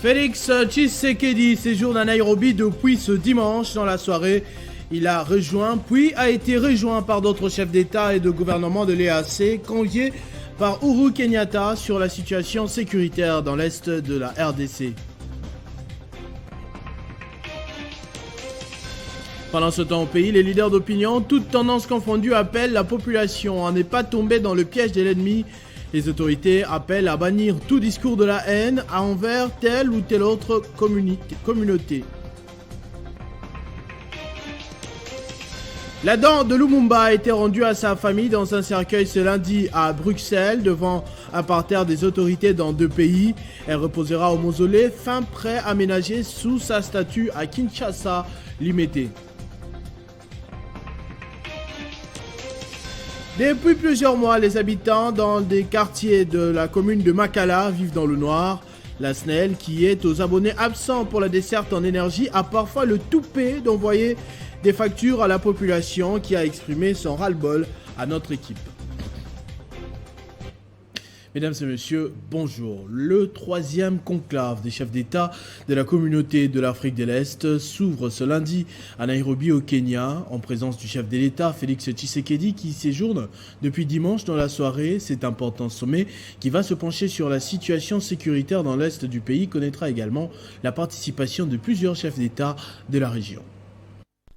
Félix Tshisekedi séjourne à Nairobi depuis ce dimanche dans la soirée. Il a rejoint, puis a été rejoint par d'autres chefs d'État et de gouvernement de l'EAC, conviés par Uhuru Kenyatta sur la situation sécuritaire dans l'est de la RDC. Pendant ce temps au pays, les leaders d'opinion, toutes tendances confondues, appellent la population à ne pas tomber dans le piège de l'ennemi. Les autorités appellent à bannir tout discours de la haine envers telle ou telle autre communauté. La dent de Lumumba a été rendue à sa famille dans un cercueil ce lundi à Bruxelles, devant un parterre des autorités dans 2 pays. Elle reposera au mausolée fin prêt aménagé sous sa statue à Kinshasa, Limete. Depuis plusieurs mois, les habitants dans des quartiers de la commune de Makala vivent dans le noir. La SNEL, qui est aux abonnés absents pour la desserte en énergie, a parfois le toupet d'envoyer des factures à la population, qui a exprimé son ras-le-bol à notre équipe. Mesdames et messieurs, bonjour. Le 3e conclave des chefs d'État de la communauté de l'Afrique de l'Est s'ouvre ce lundi à Nairobi au Kenya, en présence du chef de l'État Félix Tshisekedi qui séjourne depuis dimanche dans la soirée. Cet important sommet qui va se pencher sur la situation sécuritaire dans l'Est du pays connaîtra également la participation de plusieurs chefs d'État de la région.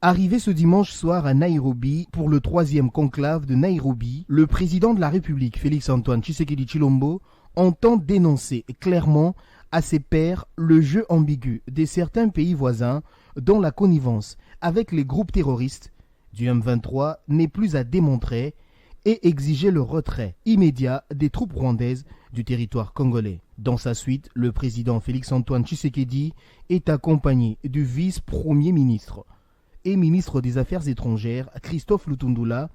Arrivé ce dimanche soir à Nairobi pour le 3e conclave de Nairobi, le président de la République, Félix-Antoine Tshisekedi Tshilombo, entend dénoncer clairement à ses pairs le jeu ambigu de certains pays voisins dont la connivence avec les groupes terroristes du M23 n'est plus à démontrer et exiger le retrait immédiat des troupes rwandaises du territoire congolais. Dans sa suite, le président Félix-Antoine Tshisekedi est accompagné du vice-premier ministre et ministre des Affaires étrangères, Christophe Lutundula,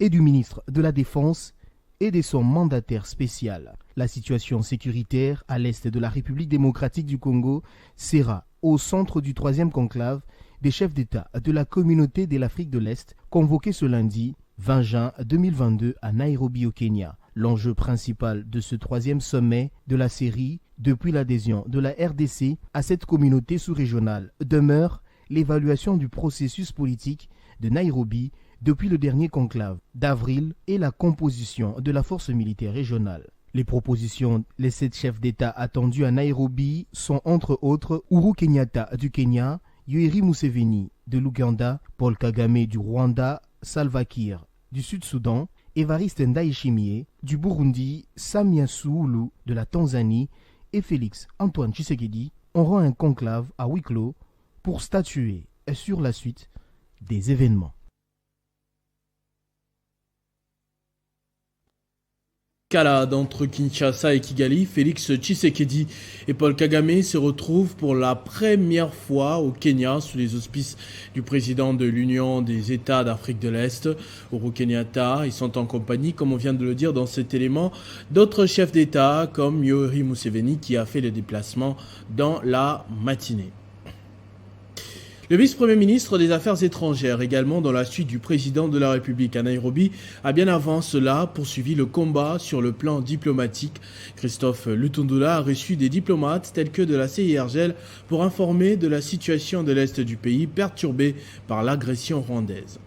et du ministre de la Défense et de son mandataire spécial. La situation sécuritaire à l'est de la République démocratique du Congo sera au centre du 3e conclave des chefs d'État de la communauté de l'Afrique de l'Est, convoqué ce lundi 20 juin 2022 à Nairobi au Kenya. L'enjeu principal de ce 3e sommet de la série, depuis l'adhésion de la RDC à cette communauté sous-régionale, demeure l'évaluation du processus politique de Nairobi depuis le dernier conclave d'avril et la composition de la force militaire régionale. Les propositions des 7 chefs d'État attendus à Nairobi sont entre autres Uhuru Kenyatta du Kenya, Yoweri Museveni de l'Ouganda, Paul Kagame du Rwanda, Salva Kiir du Sud-Soudan, Evariste Ndayishimiye du Burundi, Samia Suluhu de la Tanzanie et Félix Antoine Tshisekedi auront un conclave à huis clos pour statuer sur la suite des événements. Escalade entre Kinshasa et Kigali, Félix Tshisekedi et Paul Kagame se retrouvent pour la première fois au Kenya sous les auspices du président de l'Union des États d'Afrique de l'Est, Uhuru Kenyatta. Ils sont en compagnie, comme on vient de le dire dans cet élément, d'autres chefs d'État comme Yoweri Museveni qui a fait le déplacement dans la matinée. Le vice-premier ministre des Affaires étrangères, également dans la suite du président de la République à Nairobi, a bien avant cela poursuivi le combat sur le plan diplomatique. Christophe Lutundula a reçu des diplomates tels que de la CIRGL pour informer de la situation de l'Est du pays perturbée par l'agression rwandaise.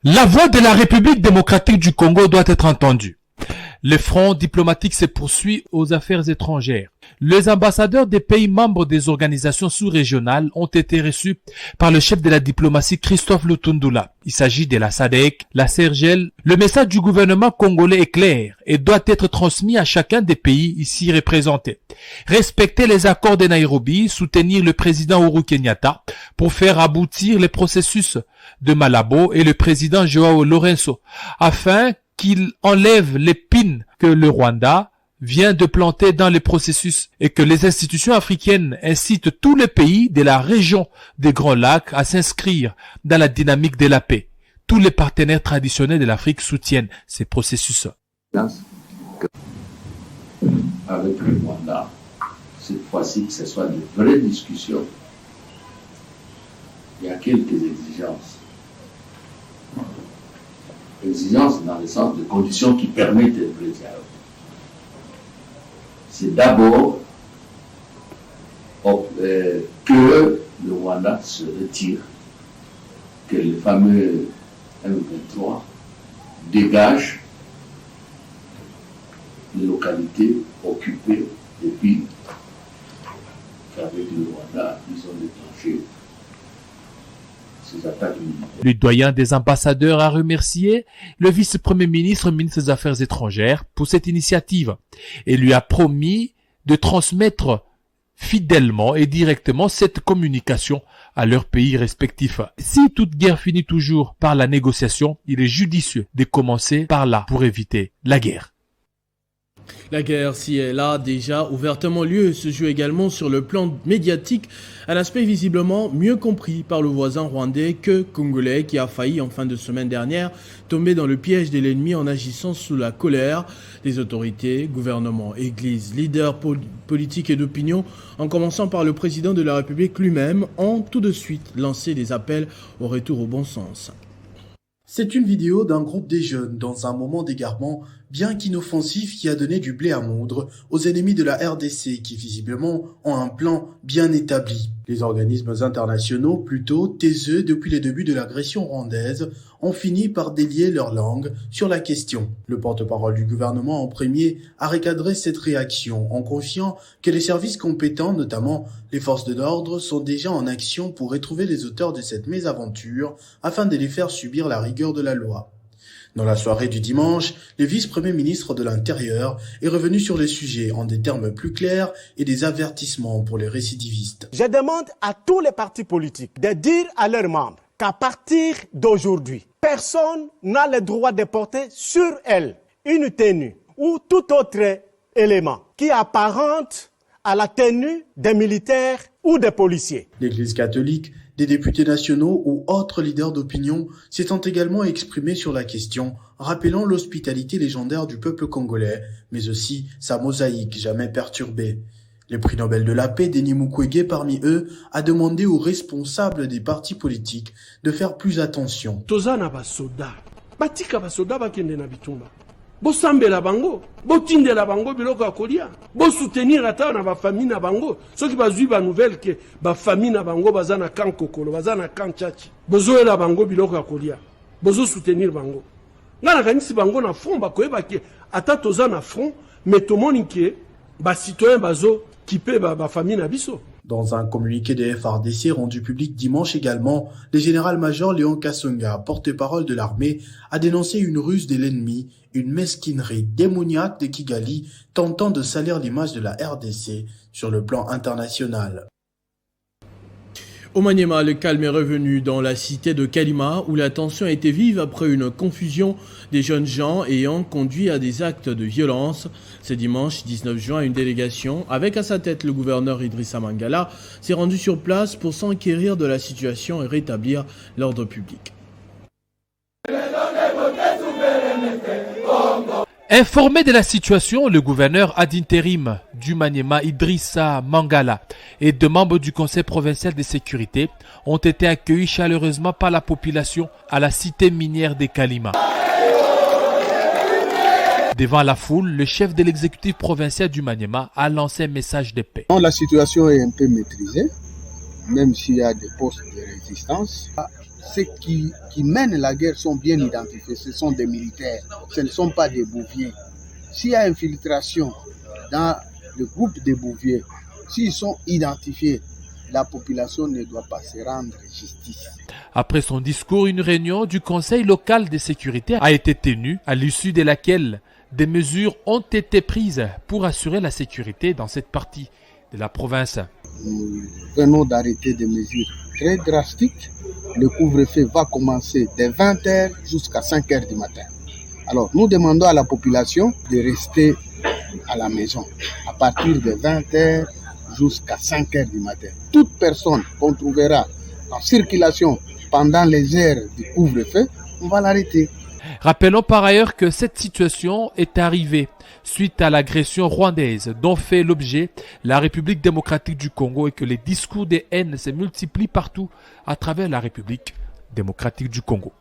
La voix de la République démocratique du Congo doit être entendue. Le front diplomatique se poursuit aux affaires étrangères. Les ambassadeurs des pays membres des organisations sous-régionales ont été reçus par le chef de la diplomatie Christophe Lutundula. Il s'agit de la SADC, la CIRGL. Le message du gouvernement congolais est clair et doit être transmis à chacun des pays ici représentés. Respecter les accords de Nairobi, soutenir le président Uhuru Kenyatta pour faire aboutir les processus de Malabo et le président Joao Lourenço afin qu'il enlève l'épine que le Rwanda vient de planter dans les processus et que les institutions africaines incitent tous les pays de la région des Grands Lacs à s'inscrire dans la dynamique de la paix. Tous les partenaires traditionnels de l'Afrique soutiennent ces processus. Avec le Rwanda, cette fois-ci que ce soit de vraies discussions, il y a quelques exigences. Exigence dans le sens de conditions qui permettent le vrai dialogue. C'est d'abord que le Rwanda se retire, que le fameux M23 dégage les localités occupées et puis qu'avec le Rwanda, ils ont déclenché ces attaques militaires. Le doyen des ambassadeurs a remercié le vice-premier ministre, ministre des Affaires étrangères, pour cette initiative et lui a promis de transmettre fidèlement et directement cette communication à leurs pays respectifs. Si toute guerre finit toujours par la négociation, il est judicieux de commencer par là pour éviter la guerre. La guerre, si elle a déjà ouvertement lieu, se joue également sur le plan médiatique, un aspect visiblement mieux compris par le voisin rwandais que congolais qui a failli en fin de semaine dernière tomber dans le piège de l'ennemi en agissant sous la colère des autorités, gouvernements, églises, leaders politiques et d'opinion, en commençant par le président de la République lui-même, ont tout de suite lancé des appels au retour au bon sens. C'est une vidéo d'un groupe des jeunes dans un moment d'égarement bien qu'inoffensif qui a donné du blé à moudre aux ennemis de la RDC qui visiblement ont un plan bien établi. Les organismes internationaux, plutôt taiseux depuis les débuts de l'agression rwandaise, ont fini par délier leur langue sur la question. Le porte-parole du gouvernement en premier a recadré cette réaction en confiant que les services compétents, notamment les forces de l'ordre, sont déjà en action pour retrouver les auteurs de cette mésaventure afin de les faire subir la rigueur de la loi. Dans la soirée du dimanche, le vice-premier ministre de l'Intérieur est revenu sur les sujets en des termes plus clairs et des avertissements pour les récidivistes. Je demande à tous les partis politiques de dire à leurs membres qu'à partir d'aujourd'hui, personne n'a le droit de porter sur elle une tenue ou tout autre élément qui apparente à la tenue des militaires ou des policiers. L'Église catholique, des députés nationaux ou autres leaders d'opinion s'étant également exprimés sur la question, rappelant l'hospitalité légendaire du peuple congolais, mais aussi sa mosaïque jamais perturbée. Le prix Nobel de la paix, Denis Mukwege, parmi eux, a demandé aux responsables des partis politiques de faire plus attention. Tozana basoda, batika basoda bakende na bitumba. Bosambela bango, botindela bango biloko ya kolia, soutenir ata na ba famille na bango, soki bazui ba nouvelle ke ba famille na bango baza na kan kokolo, baza na kan chachi. Bozoela bango biloko ya kolia, soutenir bango. Ngana kanisi bango na front ba koyeba ke ata toza na front, mais tomoni ke ba citoyen bazo kipe ba famille na biso. Dans un communiqué de FARDC rendu public dimanche également, le général-major Léon Kasonga, porte-parole de l'armée, a dénoncé une ruse de l'ennemi, une mesquinerie démoniaque de Kigali tentant de salir l'image de la RDC sur le plan international. Au Maniema, le calme est revenu dans la cité de Kalima où la tension a été vive après une confusion des jeunes gens ayant conduit à des actes de violence. Ce dimanche 19 juin, une délégation, avec à sa tête le gouverneur Idrissa Mangala, s'est rendue sur place pour s'enquérir de la situation et rétablir l'ordre public. Informé de la situation, le gouverneur ad intérim du Maniema, Idrissa Mangala, et deux membres du conseil provincial de sécurité ont été accueillis chaleureusement par la population à la cité minière de Kalima. Devant la foule, le chef de l'exécutif provincial du Maniema a lancé un message de paix. La situation est un peu maîtrisée, même s'il y a des postes de résistance. Ceux qui mènent la guerre sont bien identifiés, ce sont des militaires, ce ne sont pas des bouviers. S'il y a infiltration dans le groupe des bouviers, s'ils sont identifiés, la population ne doit pas se rendre justice. Après son discours, une réunion du conseil local de sécurité a été tenue, à l'issue de laquelle des mesures ont été prises pour assurer la sécurité dans cette partie de la province. Nous venons d'arrêter des mesures très drastiques. Le couvre-feu va commencer dès 20h jusqu'à 5h du matin. Alors, nous demandons à la population de rester à la maison à partir de 20h jusqu'à 5h du matin. Toute personne qu'on trouvera en circulation pendant les heures du couvre-feu, on va l'arrêter. Rappelons par ailleurs que cette situation est arrivée suite à l'agression rwandaise dont fait l'objet la République démocratique du Congo et que les discours de haine se multiplient partout à travers la République démocratique du Congo.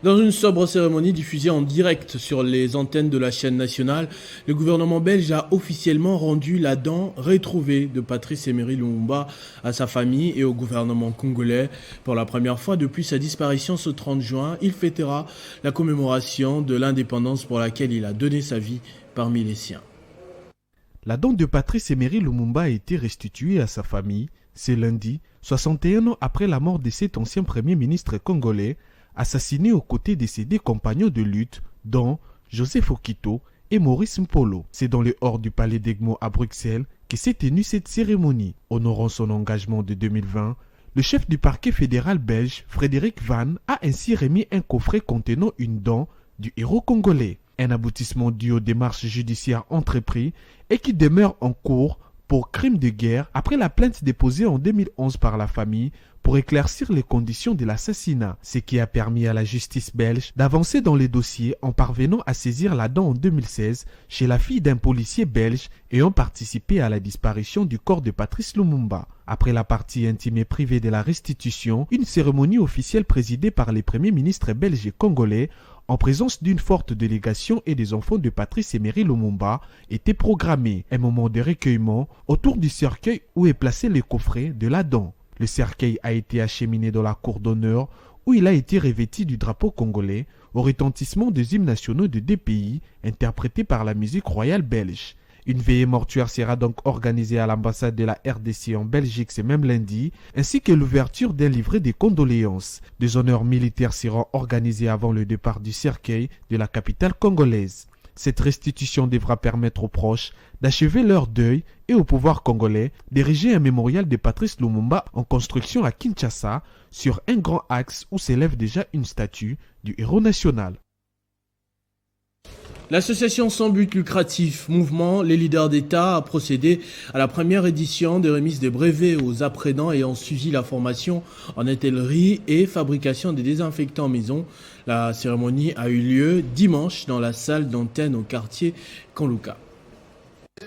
Dans une sobre cérémonie diffusée en direct sur les antennes de la chaîne nationale, le gouvernement belge a officiellement rendu la dent retrouvée de Patrice Emery Lumumba à sa famille et au gouvernement congolais. Pour la première fois depuis sa disparition ce 30 juin, il fêtera la commémoration de l'indépendance pour laquelle il a donné sa vie parmi les siens. La dent de Patrice Emery Lumumba a été restituée à sa famille ce lundi, 61 ans après la mort de cet ancien premier ministre congolais, assassiné aux côtés de ses deux compagnons de lutte, dont Joseph Okito et Maurice Mpolo. C'est dans le hall du Palais d'Egmont à Bruxelles que s'est tenue cette cérémonie. Honorant son engagement de 2020, le chef du parquet fédéral belge, Frédéric Van, a ainsi remis un coffret contenant une dent du héros congolais. Un aboutissement dû aux démarches judiciaires entreprises et qui demeure en cours pour crime de guerre après la plainte déposée en 2011 par la famille pour éclaircir les conditions de l'assassinat, ce qui a permis à la justice belge d'avancer dans les dossiers en parvenant à saisir la dent en 2016 chez la fille d'un policier belge ayant participé à la disparition du corps de Patrice Lumumba. Après la partie intime et privée de la restitution, une cérémonie officielle présidée par les premiers ministres belges et congolais en présence d'une forte délégation et des enfants de Patrice Emery Lumumba était programmée. Un moment de recueillement autour du cercueil où est placé le coffret de la dent. Le cercueil a été acheminé dans la cour d'honneur où il a été revêtu du drapeau congolais au retentissement des hymnes nationaux de deux pays interprétés par la musique royale belge. Une veillée mortuaire sera donc organisée à l'ambassade de la RDC en Belgique ce même lundi, ainsi que l'ouverture d'un livret de condoléances. Des honneurs militaires seront organisés avant le départ du cercueil de la capitale congolaise. Cette restitution devra permettre aux proches d'achever leur deuil et au pouvoir congolais d'ériger un mémorial de Patrice Lumumba en construction à Kinshasa sur un grand axe où s'élève déjà une statue du héros national. L'association sans but lucratif Mouvement Les Leaders d'État a procédé à la première édition des remises des brevets aux apprenants ayant suivi la formation en hôtellerie et fabrication des désinfectants maison. La cérémonie a eu lieu dimanche dans la salle d'antenne au quartier Kanluka.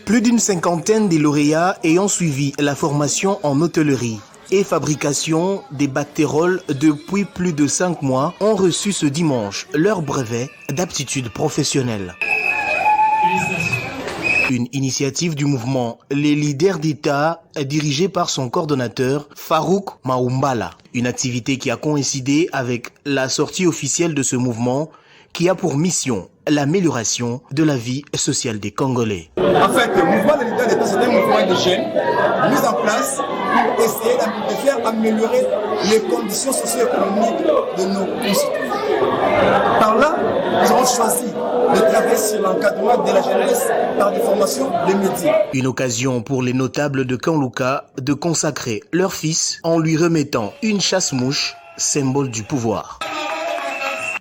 Plus d'une cinquantaine de lauréats ayant suivi la formation en hôtellerie et fabrication des bactéroles depuis plus de 5 mois ont reçu ce dimanche leur brevet d'aptitude professionnelle. Une initiative du mouvement Les Leaders d'État dirigée par son coordonnateur Farouk Maoumbala. Une activité qui a coïncidé avec la sortie officielle de ce mouvement qui a pour mission l'amélioration de la vie sociale des Congolais. En fait, le mouvement des leaders d'État, c'est un mouvement de jeunes mis en place pour essayer de faire améliorer les conditions socio-économiques de nos concitoyens. Par là, nous avons choisi de travailler sur l'encadrement de la jeunesse par des formations de métiers. Une occasion pour les notables de Kanluka de consacrer leur fils en lui remettant une chasse-mouche, symbole du pouvoir.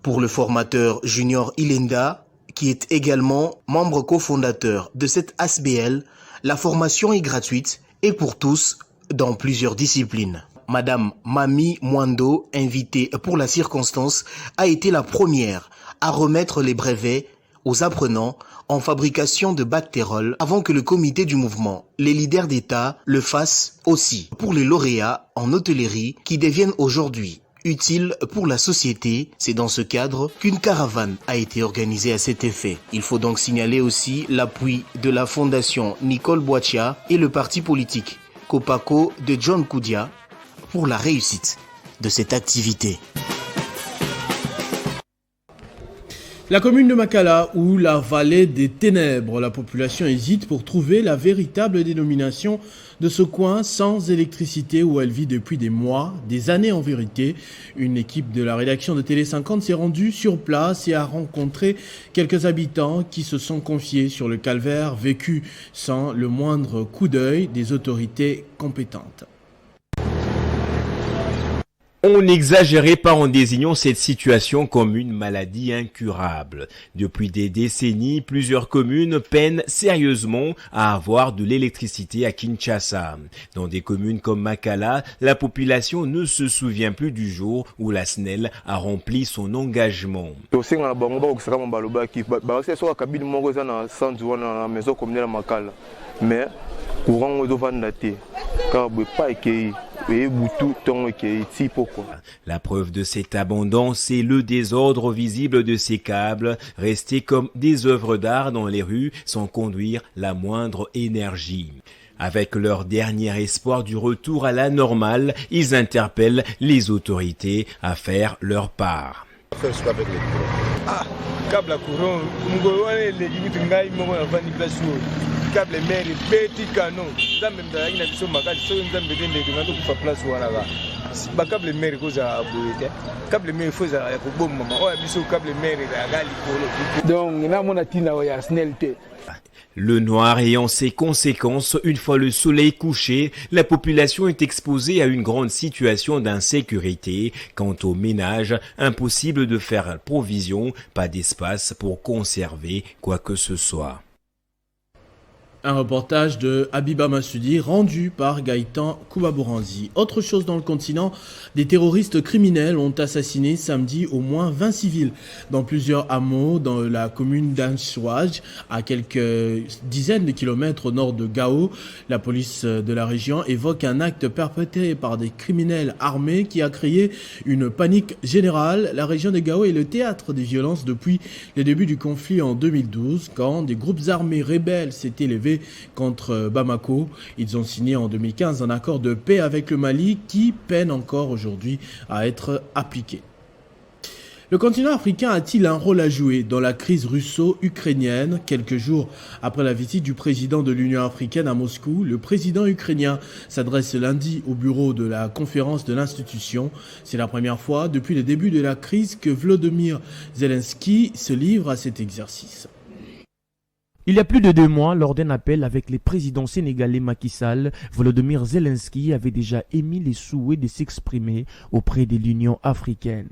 Pour le formateur Junior Ilenda, qui est également membre cofondateur de cette ASBL, la formation est gratuite et pour tous dans plusieurs disciplines. Madame Mami Mwando, invitée pour la circonstance, a été la première à remettre les brevets aux apprenants en fabrication de bactéroles avant que le comité du mouvement, les leaders d'État, le fasse aussi pour les lauréats en hôtellerie qui deviennent aujourd'hui utile pour la société. C'est dans ce cadre qu'une caravane a été organisée à cet effet. Il faut donc signaler aussi l'appui de la fondation Nicole Boachia et le parti politique Kopako de John Koudia pour la réussite de cette activité. La commune de Makala ou la vallée des ténèbres, la population hésite pour trouver la véritable dénomination de ce coin sans électricité où elle vit depuis des mois, des années en vérité. Une équipe de la rédaction de Télé 50 s'est rendue sur place et a rencontré quelques habitants qui se sont confiés sur le calvaire vécu sans le moindre coup d'œil des autorités compétentes. On n'exagérait pas en désignant cette situation comme une maladie incurable. Depuis des décennies, plusieurs communes peinent sérieusement à avoir de l'électricité à Kinshasa. Dans des communes comme Makala, la population ne se souvient plus du jour où la SNEL a rempli son engagement. Mais courant de vandaté car pas La preuve de cette abondance, c'est le désordre visible de ces câbles, restés comme des œuvres d'art dans les rues sans conduire la moindre énergie. Avec leur dernier espoir du retour à la normale, ils interpellent les autorités à faire leur part. Câble à courant, câble mère, petit canon, dans même dans une action macale, sur une dame de pour place ou à la gare. Câble mère cause à abouiller, câble mère faut à la bon maman, oh, biso câble mère à gali pour donc, là, mon atina, ouais, à snelté. Le noir ayant ses conséquences, une fois le soleil couché, la population est exposée à une grande situation d'insécurité. Quant aux ménages, impossible de faire provision, pas d'espace pour conserver quoi que ce soit. Un reportage de Habiba Massoudi rendu par Gaëtan Koubaboranzi. Autre chose dans le continent, des terroristes criminels ont assassiné samedi au moins 20 civils dans plusieurs hameaux dans la commune d'Anchouaj, à quelques dizaines de kilomètres au nord de Gao. La police de la région évoque un acte perpétré par des criminels armés qui a créé une panique générale. La région de Gao est le théâtre des violences depuis le début du conflit en 2012, quand des groupes armés rebelles s'étaient levés contre Bamako. Ils ont signé en 2015 un accord de paix avec le Mali qui peine encore aujourd'hui à être appliqué. Le continent africain a-t-il un rôle à jouer dans la crise russo-ukrainienne? Quelques jours après la visite du président de l'Union africaine à Moscou, le président ukrainien s'adresse lundi au bureau de la conférence de l'institution. C'est la première fois depuis le début de la crise que Volodymyr Zelensky se livre à cet exercice. Il y a plus de 2 mois, lors d'un appel avec les présidents sénégalais Macky Sall, Volodymyr Zelensky avait déjà émis les souhaits de s'exprimer auprès de l'Union africaine.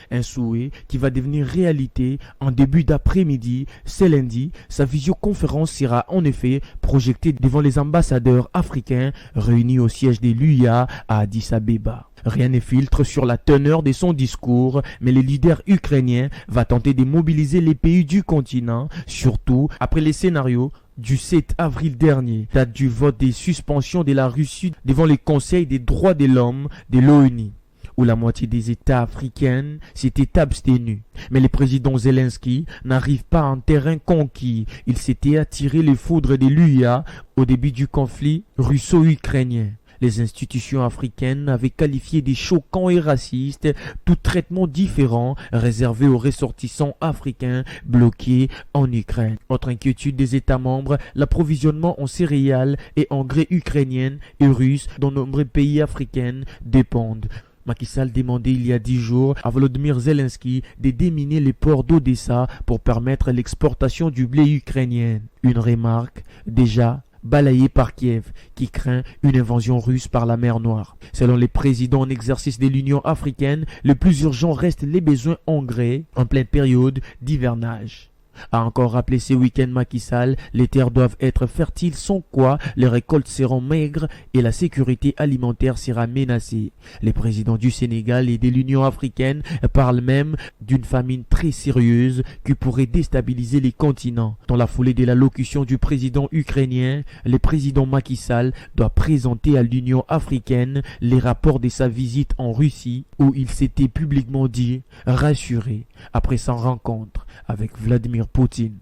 Un souhait qui va devenir réalité en début d'après-midi. Ce lundi, sa visioconférence sera en effet projetée devant les ambassadeurs africains réunis au siège de l'UIA à Addis Abeba. Rien ne filtre sur la teneur de son discours, mais le leader ukrainien va tenter de mobiliser les pays du continent, surtout après les scénarios du 7 avril dernier, date du vote des suspensions de la Russie devant les conseils des droits de l'homme de l'ONU, où la moitié des États africains s'étaient abstenus. Mais le président Zelensky n'arrive pas en terrain conquis. Il s'était attiré les foudres de l'UIA au début du conflit russo-ukrainien. Les institutions africaines avaient qualifié de choquant et raciste tout traitement différent réservé aux ressortissants africains bloqués en Ukraine. Autre inquiétude des États membres, l'approvisionnement en céréales et engrais ukrainiennes et russes dont nombreux pays africains dépendent. Macky Sall demandait il y a 10 jours à Volodymyr Zelensky de déminer les ports d'Odessa pour permettre l'exportation du blé ukrainien. Une remarque déjà balayé par Kiev, qui craint une invasion russe par la mer Noire. Selon les présidents en exercice de l'Union africaine, le plus urgent reste les besoins engrais en pleine période d'hivernage. A encore rappelé ce week-end Macky Sall, les terres doivent être fertiles sans quoi les récoltes seront maigres et la sécurité alimentaire sera menacée. Les présidents du Sénégal et de l'Union africaine parlent même d'une famine très sérieuse qui pourrait déstabiliser les continents. Dans la foulée de l'allocution du président ukrainien, le président Macky Sall doit présenter à l'Union africaine les rapports de sa visite en Russie où il s'était publiquement dit rassuré après sa rencontre avec Vladimir Poutine.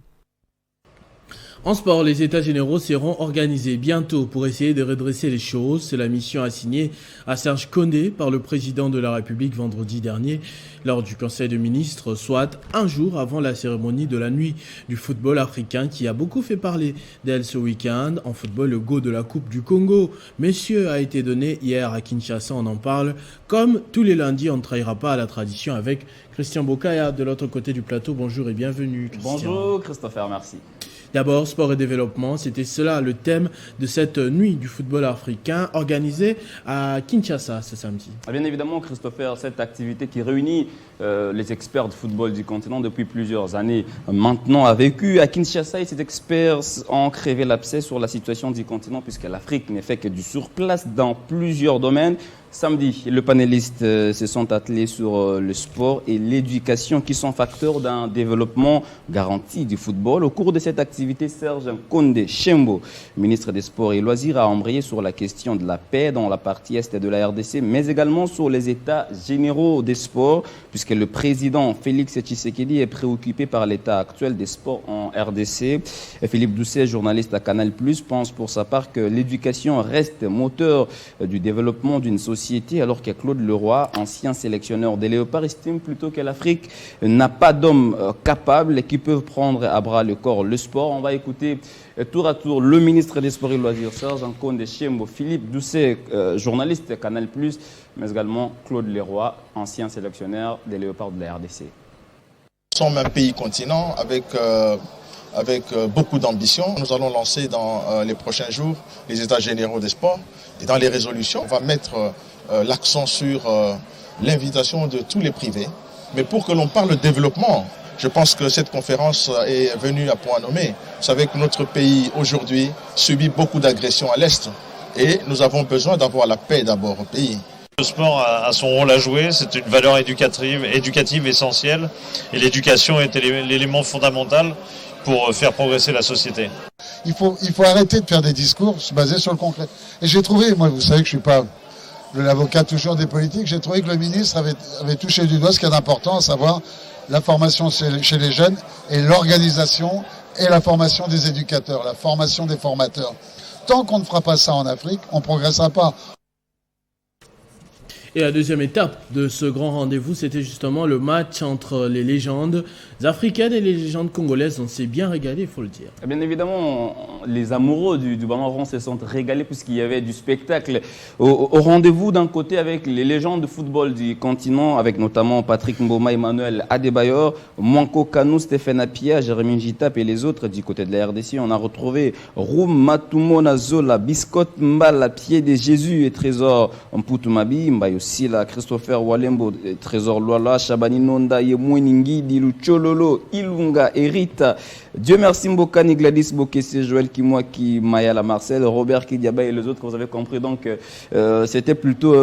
En sport, les États généraux seront organisés bientôt pour essayer de redresser les choses. C'est la mission assignée à Serge Condé par le président de la République vendredi dernier lors du Conseil de ministres, soit un jour avant la cérémonie de la nuit du football africain qui a beaucoup fait parler d'elle ce week-end. En football, le go de la Coupe du Congo, messieurs, a été donné hier à Kinshasa. On en parle. Comme tous les lundis, on ne trahira pas à la tradition avec Christian Bokaya de l'autre côté du plateau. Bonjour et bienvenue, Christian. Bonjour Christopher, merci. D'abord, sport et développement, c'était cela le thème de cette nuit du football africain organisée à Kinshasa ce samedi. Bien évidemment, Christopher, cette activité qui réunit les experts de football du continent depuis plusieurs années maintenant a vécu à Kinshasa et ces experts ont crevé l'abcès sur la situation du continent puisque l'Afrique n'est fait que du surplace dans plusieurs domaines. Samedi, les panélistes se sont attelés sur le sport et l'éducation qui sont facteurs d'un développement garanti du football. Au cours de cette activité, Serge Konde Shembo, ministre des Sports et Loisirs, a embrayé sur la question de la paix dans la partie est de la RDC, mais également sur les états généraux des sports, puisque le président Félix Tshisekedi est préoccupé par l'état actuel des sports en RDC. Et Philippe Doucet, journaliste à Canal+, pense pour sa part que l'éducation reste moteur du développement d'une société, alors que Claude Leroy, ancien sélectionneur des Léopards, estime plutôt que l'Afrique n'a pas d'hommes capables qui peuvent prendre à bras le corps le sport. On va écouter tour à tour le ministre des Sports et Loisirs, Serge Konde Shembo, Philippe Doucet, journaliste à Canal+, mais également Claude Leroy, ancien sélectionneur des Léopards de la RDC. Nous sommes un pays continent avec beaucoup d'ambition. Nous allons lancer dans les prochains jours les états généraux des sports. Et dans les résolutions, on va mettre l'accent sur l'invitation de tous les privés. Mais pour que l'on parle de développement, je pense que cette conférence est venue à point nommé. Vous savez que notre pays aujourd'hui subit beaucoup d'agressions à l'Est. Et nous avons besoin d'avoir la paix d'abord au pays. Le sport a son rôle à jouer, c'est une valeur éducative essentielle. Et l'éducation est l'élément fondamental pour faire progresser la société. Il faut arrêter de faire des discours basés sur le concret. Et j'ai trouvé, moi vous savez que je suis pas l'avocat toujours des politiques, j'ai trouvé que le ministre avait touché du doigt ce qui est important, à savoir la formation chez les jeunes et l'organisation et la formation des éducateurs, la formation des formateurs. Tant qu'on ne fera pas ça en Afrique, on ne progressera pas. Et la deuxième étape de ce grand rendez-vous, c'était justement le match entre les légendes africaines et les légendes congolaises. On s'est bien régalé, il faut le dire. Bien évidemment, les amoureux du ballon rond se sont régalés puisqu'il y avait du spectacle. Au rendez-vous d'un côté avec les légendes de football du continent, avec notamment Patrick Mboma, Emmanuel Adebayor, Mwanko Kanu, Stéphane Apia, Jérémy Njitap et les autres du côté de la RDC. On a retrouvé Roum Matumona Zola, Biscotte Mbala, Pied de Jésus et Trésor Mputumabi, Mbayo Sila, Christopher Walembo, Trésor Loala, Shabani Nonda, Yemoueningi, Diluchololo, Ilunga, Erita, Dieu merci Mbokani, Gladys Bokesse, Joël Kimwaki, Mayala Marcel, Robert Kidiaba et les autres, vous avez compris. Donc, c'était plutôt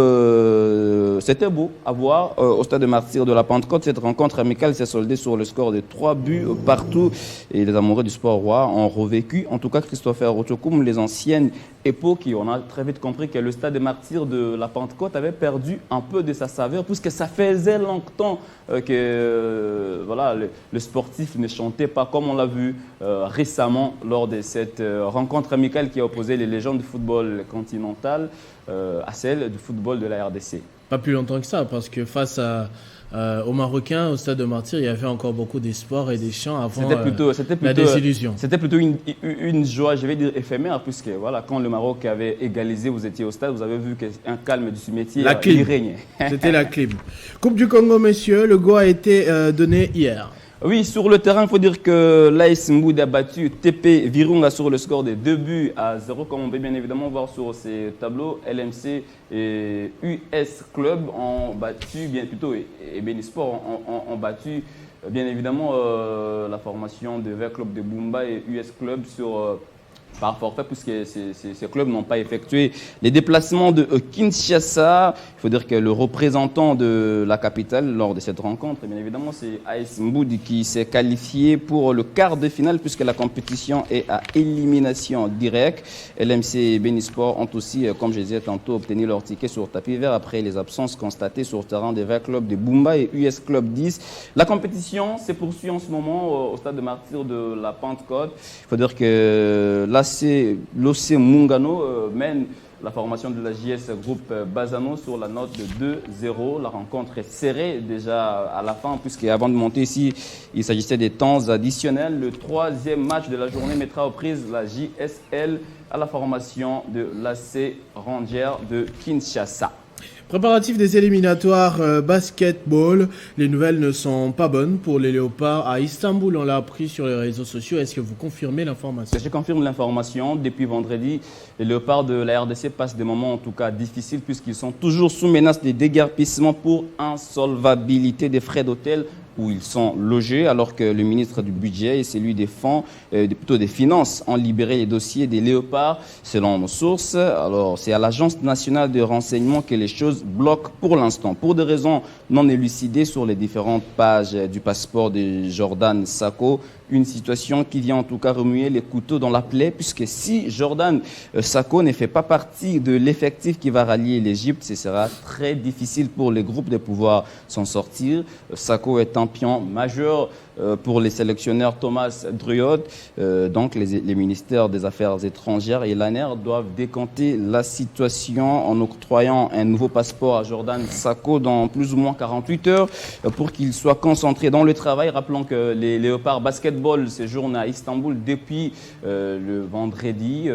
c'était beau à voir au stade de Martyrs de la Pentecôte. Cette rencontre amicale s'est soldée sur le score de 3 buts partout. Et les amoureux du sport roi ont revécu, en tout cas Christopher Rochokoum, les anciennes époques. On a très vite compris que le stade des Martyrs de la Pentecôte avait perdu un peu de sa saveur, puisque ça faisait longtemps que voilà, le sportif ne chantait pas comme on l'a vu récemment lors de cette rencontre amicale qui a opposé les légendes du football continental à celles du football de la RDC. Pas plus longtemps que ça, parce que face aux Marocains, au stade de Martyrs, il y avait encore beaucoup d'espoir et des chants avant la désillusion. C'était plutôt une joie, je vais dire, éphémère, puisque voilà, quand le Maroc avait égalisé, vous étiez au stade, vous avez vu qu'un calme du cimetière y régnait. C'était la clim. Coupe du Congo, messieurs, le go a été donné hier. Oui, sur le terrain, il faut dire que l'AS Mboudi a battu TP Virunga sur le score de 2-0, comme on peut bien évidemment voir sur ces tableaux. LMC et US Club ont battu, bien plutôt, et Benisport ont battu, bien évidemment, la formation de V Club de Bumba et US Club par forfait, puisque ces clubs n'ont pas effectué les déplacements de Kinshasa. Il faut dire que le représentant de la capitale lors de cette rencontre, bien évidemment, c'est AS Mboudi qui s'est qualifié pour le quart de finale, puisque la compétition est à élimination directe. LMC et Benisport ont aussi, comme je disais tantôt, obtenu leur ticket sur tapis vert après les absences constatées sur le terrain des 20 clubs de Bumba et US Club 10. La compétition se poursuit en ce moment au stade de Martyrs de la Pentecôte. Il faut dire que là, l'OC Mungano mène la formation de la JS Groupe Bazano sur la note de 2-0. La rencontre est serrée déjà à la fin, puisqu'avant de monter ici, il s'agissait des temps additionnels. Le troisième match de la journée mettra aux prises la JSL à la formation de l'AC Ranger de Kinshasa. Préparatifs des éliminatoires basketball. Les nouvelles ne sont pas bonnes pour les Léopards à Istanbul. On l'a appris sur les réseaux sociaux. Est-ce que vous confirmez l'information? Je confirme l'information. Depuis vendredi, les Léopards de la RDC passent des moments en tout cas difficiles, puisqu'ils sont toujours sous menace de déguerpissement pour insolvabilité des frais d'hôtel où ils sont logés, alors que le ministre du Budget et celui des Fonds, plutôt des Finances, ont libéré les dossiers des léopards, selon nos sources. Alors, c'est à l'Agence nationale de renseignement que les choses bloquent pour l'instant, pour des raisons non élucidées sur les différentes pages du passeport de Jordan Sako. Une situation qui vient en tout cas remuer les couteaux dans la plaie, puisque si Jordan Sako ne fait pas partie de l'effectif qui va rallier l'Égypte, ce sera très difficile pour les groupes de pouvoir s'en sortir. Sako est un pion majeur pour les sélectionneurs Thomas Druyot. Donc les ministères des Affaires étrangères et l'ANER doivent décanter la situation en octroyant un nouveau passeport à Jordan Sako dans plus ou moins 48 heures pour qu'il soit concentré dans le travail. Rappelons que les Léopards Basketball séjournent à Istanbul depuis le vendredi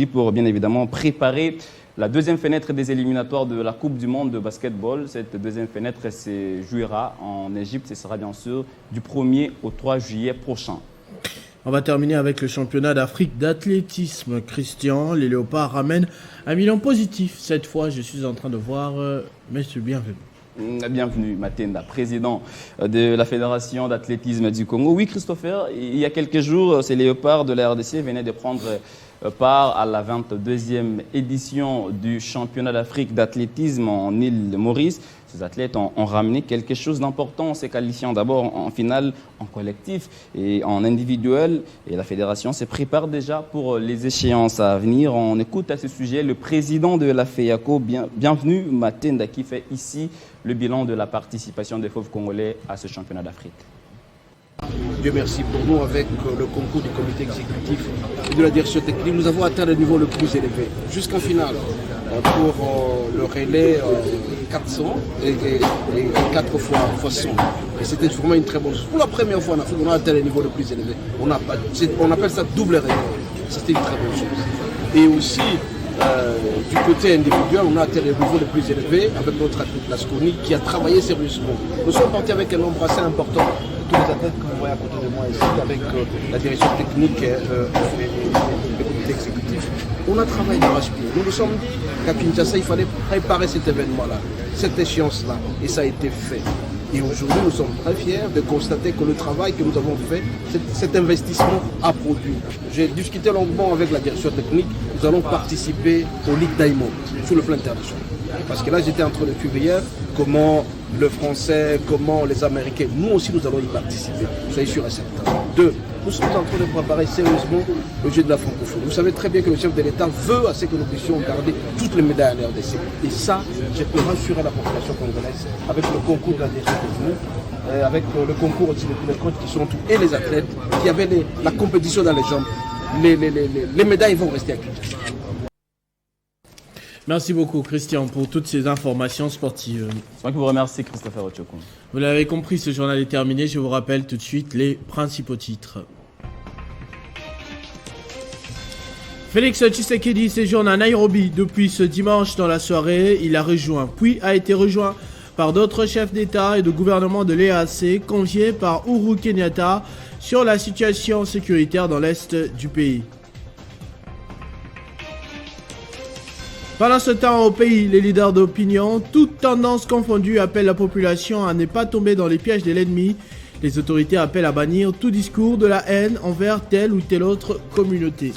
pour bien évidemment préparer la deuxième fenêtre des éliminatoires de la Coupe du Monde de basketball. Cette deuxième fenêtre se jouera en Égypte. Ce sera bien sûr du 1er au 3 juillet prochain. On va terminer avec le championnat d'Afrique d'athlétisme. Christian, les Léopards ramènent un bilan positif. Cette fois, je suis en train de voir Monsieur Bienvenu. Bienvenue, Matenda, président de la Fédération d'athlétisme du Congo. Oui, Christopher, il y a quelques jours, ces Léopards de la RDC venaient de prendre part à la 22e édition du championnat d'Afrique d'athlétisme en île Maurice. Ces athlètes ont ramené quelque chose d'important en se qualifiant d'abord en finale en collectif et en individuel. Et la fédération se prépare déjà pour les échéances à venir. On écoute à ce sujet le président de la FEACO. Bienvenue, Matenda, qui fait ici le bilan de la participation des Fauves congolais à ce championnat d'Afrique. Dieu merci pour nous, avec le concours du comité exécutif et de la direction technique, nous avons atteint le niveau le plus élevé jusqu'en finale pour le relais 400 et 4 fois 100. Et c'était vraiment une très bonne chose. Pour la première fois en Afrique, on a atteint le niveau le plus élevé. On appelle ça double relais. C'était une très bonne chose. Et aussi, du côté individuel, on a atteint le niveau le plus élevé avec notre athlète Lasconi qui a travaillé sérieusement. Nous sommes partis avec un nombre assez important. Tous les athlètes que vous voyez à côté de moi ici, avec la direction technique et le comité exécutif, on a travaillé d'arrache-pied. Nous nous sommes dit qu'à Kinshasa, il fallait préparer cet événement-là, cette échéance-là, et ça a été fait. Et aujourd'hui, nous sommes très fiers de constater que le travail que nous avons fait, cet investissement a produit. J'ai discuté longuement avec la direction technique. Nous allons participer aux Ligues Diamond sur le plan international. Parce que là, j'étais en train de suivre hier comment le Français, comment les Américains, nous aussi, nous allons y participer. Soyez sûr et certain. 2. Nous sommes en train de préparer sérieusement le jeu de la francophonie. Vous savez très bien que le chef de l'État veut à ce que nous puissions garder toutes les médailles en RDC. Et ça, je peux rassurer la population congolaise avec le concours de la direction technique, avec le concours aussi de tous les coachs qui sont tous, et les athlètes, qui avaient la compétition dans les jambes. Les médailles vont rester à Kinshasa. Merci beaucoup, Christian, pour toutes ces informations sportives. C'est moi qui vous remercie, Christopher Ochoko. Vous l'avez compris, ce journal est terminé. Je vous rappelle tout de suite les principaux titres. Félix Tshisekedi séjourne à Nairobi depuis ce dimanche dans la soirée. Il a été rejoint par d'autres chefs d'État et de gouvernement de l'EAC conviés par Uhuru Kenyatta sur la situation sécuritaire dans l'est du pays. Pendant ce temps, au pays, les leaders d'opinion, toutes tendances confondues, appellent la population à ne pas tomber dans les pièges de l'ennemi. Les autorités appellent à bannir tout discours de la haine envers telle ou telle autre communauté.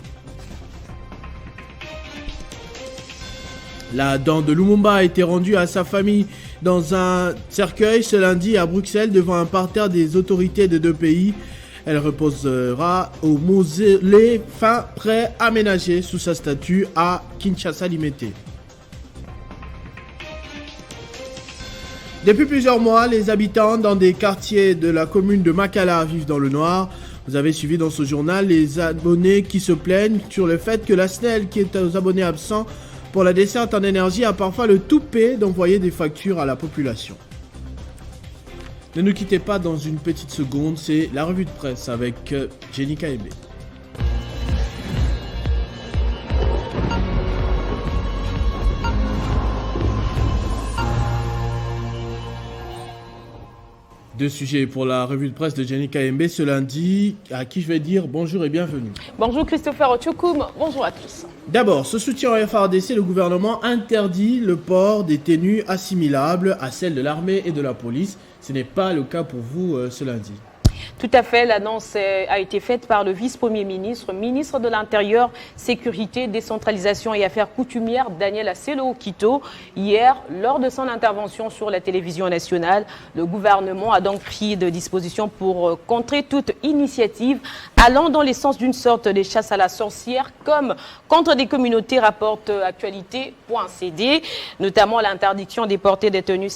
La dent de Lumumba a été rendue à sa famille dans un cercueil ce lundi à Bruxelles devant un parterre des autorités des deux pays. Elle reposera au mausolée fin prêt aménagé sous sa statue à Kinshasa Limité. Depuis plusieurs mois, les habitants dans des quartiers de la commune de Makala vivent dans le noir. Vous avez suivi dans ce journal les abonnés qui se plaignent sur le fait que la SNEL, qui est aux abonnés absents pour la desserte en énergie, a parfois le toupet d'envoyer des factures à la population. Ne nous quittez pas dans une petite seconde, c'est la revue de presse avec Jenny Kaebe. Deux sujets pour la revue de presse de Jenny Kayembe ce lundi, à qui je vais dire bonjour et bienvenue. Bonjour Christopher Ochokoum, bonjour à tous. D'abord, ce soutien au FARDC, le gouvernement interdit le port des tenues assimilables à celles de l'armée et de la police. Ce n'est pas le cas pour vous ce lundi. Tout à fait, l'annonce a été faite par le vice-premier ministre, ministre de l'Intérieur, Sécurité, Décentralisation et Affaires coutumières, Daniel Aselo-Okito. Hier, lors de son intervention sur la télévision nationale, le gouvernement a donc pris des dispositions pour contrer toute initiative allant dans le sens d'une sorte de chasse à la sorcière, comme contre des communautés, rapporte actualité.cd, notamment l'interdiction des portées des tenues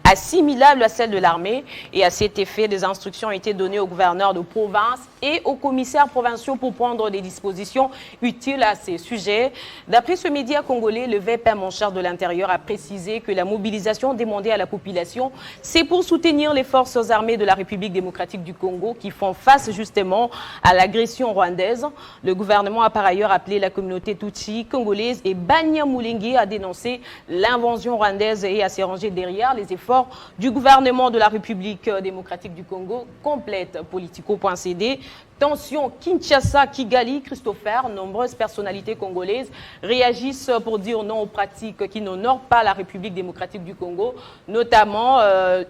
assimilables à celles de l'armée. Et à cet effet, des instructions ont été données aux gouverneurs de province et aux commissaires provinciaux pour prendre des dispositions utiles à ces sujets. D'après ce média congolais, le VPM en charge de l'Intérieur a précisé que la mobilisation demandée à la population, c'est pour soutenir les forces armées de la République démocratique du Congo qui font face justement à l'agression rwandaise. Le gouvernement a par ailleurs appelé la communauté Tutsi congolaise et Banyamulenge à dénoncer l'invasion rwandaise et à se ranger derrière les efforts du gouvernement de la République démocratique du Congo, complète Politico.cd. Tension Kinshasa-Kigali, Christopher, nombreuses personnalités congolaises réagissent pour dire non aux pratiques qui n'honorent pas la République démocratique du Congo, notamment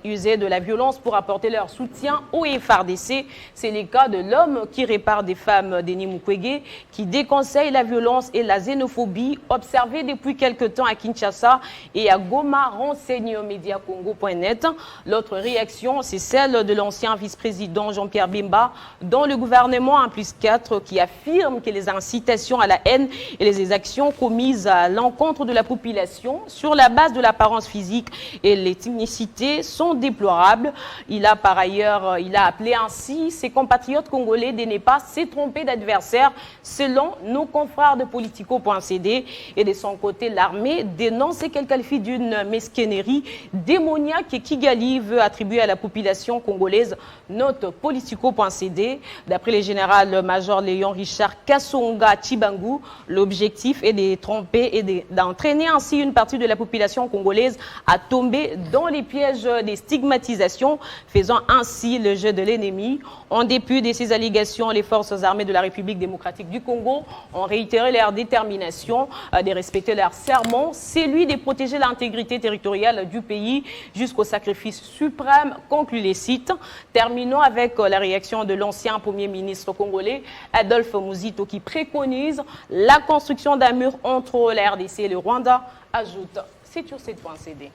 user de la violence pour apporter leur soutien au FARDC. C'est le cas de l'homme qui répare des femmes, Denis Mukwege, qui déconseille la violence et la xénophobie observées depuis quelque temps à Kinshasa et à Goma, renseigne mediacongo.net. L'autre réaction, c'est celle de l'ancien vice-président Jean-Pierre Bemba, dont le gouvernement 1+4 qui affirme que les incitations à la haine et les actions commises à l'encontre de la population sur la base de l'apparence physique et l'ethnicité sont déplorables. Il a par ailleurs appelé ainsi ses compatriotes congolais de ne pas se tromper d'adversaire selon nos confrères de Politico.cd. Et de son côté, l'armée dénonce ce qu'elle qualifie d'une mesquinerie démoniaque que Kigali veut attribuer à la population congolaise, note Politico.cd. D'après le général-major Léon Richard Kassonga Chibangu, l'objectif est de tromper et d'entraîner ainsi une partie de la population congolaise à tomber dans les pièges des stigmatisations, faisant ainsi le jeu de l'ennemi. En dépit de ces allégations, les forces armées de la République démocratique du Congo ont réitéré leur détermination de respecter leur serment, celui de protéger l'intégrité territoriale du pays jusqu'au sacrifice suprême, conclut les sites. Terminons avec la réaction de l'ancien premier ministre congolais, Adolphe Muzito, qui préconise la construction d'un mur entre la RDC et le Rwanda, ajoute c'est sur cette.cd.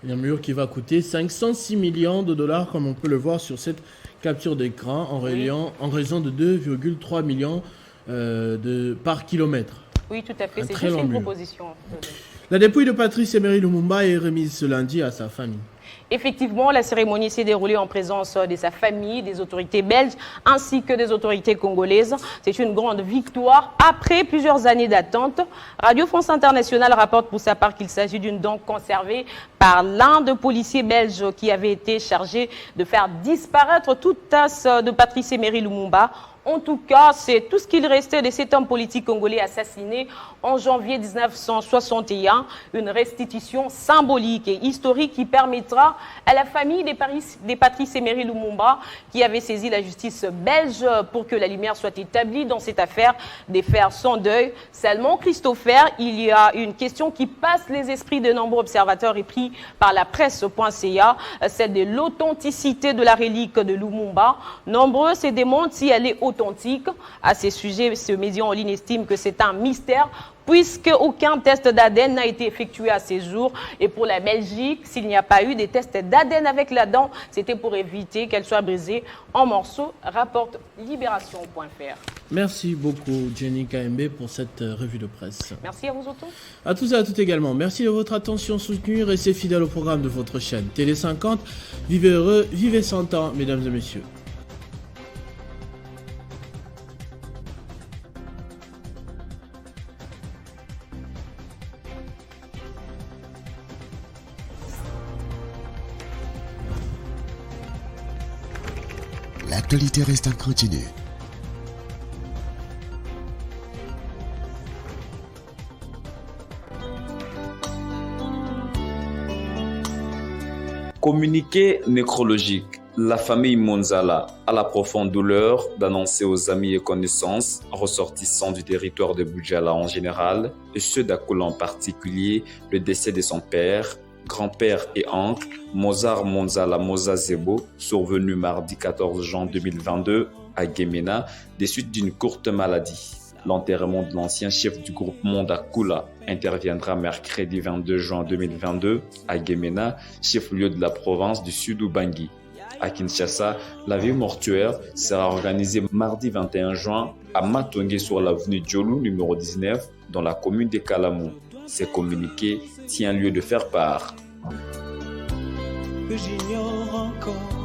Un mur qui va coûter 506 millions de dollars, comme on peut le voir sur cette capture d'écran, en raison de 2,3 millions par kilomètre. Oui, tout à fait, c'est juste une proposition. La dépouille de Patrice Emery Lumumba est remise ce lundi à sa famille. Effectivement, la cérémonie s'est déroulée en présence de sa famille, des autorités belges ainsi que des autorités congolaises. C'est une grande victoire après plusieurs années d'attente. Radio France Internationale rapporte pour sa part qu'il s'agit d'une dent conservée par l'un des policiers belges qui avait été chargé de faire disparaître toute trace de Patrice Emery Lumumba. En tout cas, c'est tout ce qu'il restait de cet homme politique congolais assassiné en janvier 1961. Une restitution symbolique et historique qui permettra à la famille des Patrice Emery Lumumba, qui avait saisi la justice belge pour que la lumière soit établie dans cette affaire, de faire son deuil. Seulement, Christopher, il y a une question qui passe les esprits de nombreux observateurs et pris par la presse.ca, celle de l'authenticité de la relique de Lumumba. Nombreux se demandent si elle est authentique. À ces sujets, ce média en ligne estime que c'est un mystère, puisque aucun test d'ADN n'a été effectué à ces jours. Et pour la Belgique, s'il n'y a pas eu des tests d'ADN avec la dent, c'était pour éviter qu'elle soit brisée en morceaux, rapporte Libération.fr. Merci beaucoup, Jenny Kayembe, pour cette revue de presse. Merci à vous autres. À tous et à toutes également. Merci de votre attention soutenue. Restez fidèles au programme de votre chaîne Télé 50. Vivez heureux, vivez 100 ans, mesdames et messieurs. L'actualité reste incontinue. Communiqué nécrologique. La famille Monzala a la profonde douleur d'annoncer aux amis et connaissances, ressortissants du territoire de Boudjala en général, et ceux d'Akoula en particulier, le décès de son père, grand-père et oncle, Mozart Monzala Moza Zebo, survenu mardi 14 juin 2022 à Guémena, des suites d'une courte maladie. L'enterrement de l'ancien chef du groupement d'Akoula interviendra mercredi 22 juin 2022 à Guémena, chef-lieu de la province du Sud-Ubangi. À Kinshasa, la vie mortuaire sera organisée mardi 21 juin à Matongé sur l'avenue Djolou numéro 19 dans la commune de Kalamou. Ces communiqués tient lieu de faire part. Que j'ignore encore.